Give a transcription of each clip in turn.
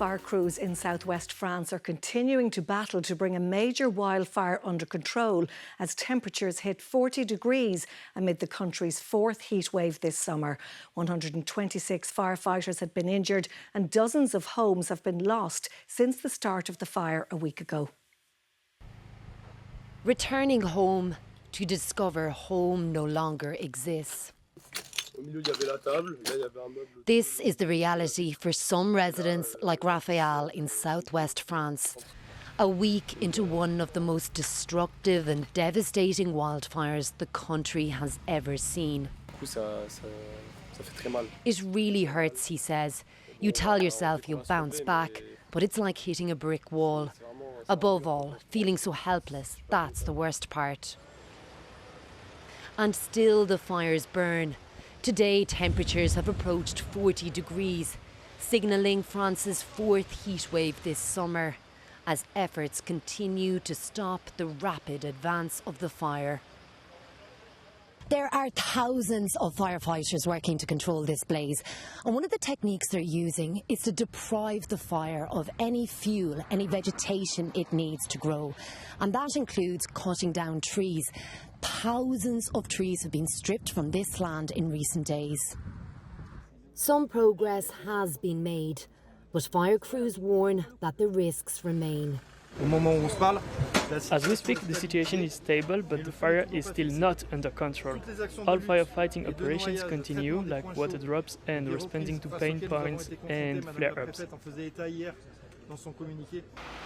Wildfire crews in southwest France are continuing to battle to bring a major wildfire under control as temperatures hit 40 degrees amid the country's fourth heatwave this summer. 126 firefighters had been injured and dozens of homes have been lost since the start of the fire a week ago. Returning home to discover home no longer exists. This is the reality for some residents like Raphael in southwest France. A week into one of the most destructive and devastating wildfires the country has ever seen. It really hurts, he says. You tell yourself you'll bounce back, but it's like hitting a brick wall. Above all, feeling so helpless, that's the worst part. And still the fires burn. Today, temperatures have approached 40 degrees, signalling France's fourth heatwave this summer, as efforts continue to stop the rapid advance of the fire. There are thousands of firefighters working to control this blaze, and one of the techniques they're using is to deprive the fire of any fuel, any vegetation it needs to grow, and that includes cutting down trees. Thousands of trees have been stripped from this land in recent days. Some progress has been made, but fire crews warn that the risks remain. As we speak, the situation is stable, but the fire is still not under control. All firefighting operations continue, like water drops and responding to pain points and flare-ups.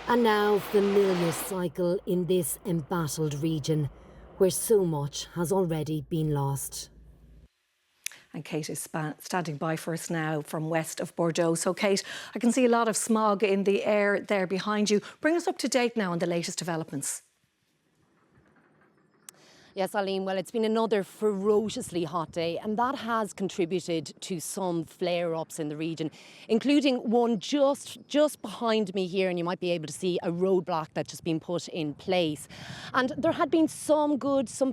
And now, familiar cycle in this embattled region, where so much has already been lost. And Kate is standing by for us now from west of Bordeaux. So, Kate, I can see a lot of smog in the air there behind you. Bring us up to date now on the latest developments. Yes, Eileen, well, it's been another ferociously hot day, and that has contributed to some flare-ups in the region, including one just behind me here, and you might be able to see a roadblock that's just been put in place. And there had been some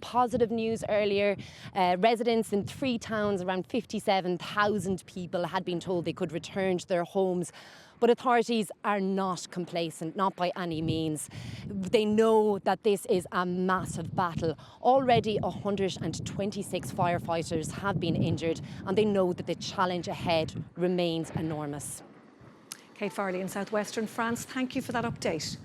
positive news earlier. Residents in 3 towns, around 57,000 people, had been told they could return to their homes. But authorities are not complacent, not by any means. They know that this is a massive battle. Already 126 firefighters have been injured, and they know that the challenge ahead remains enormous. Kate Farley in southwestern France, thank you for that update.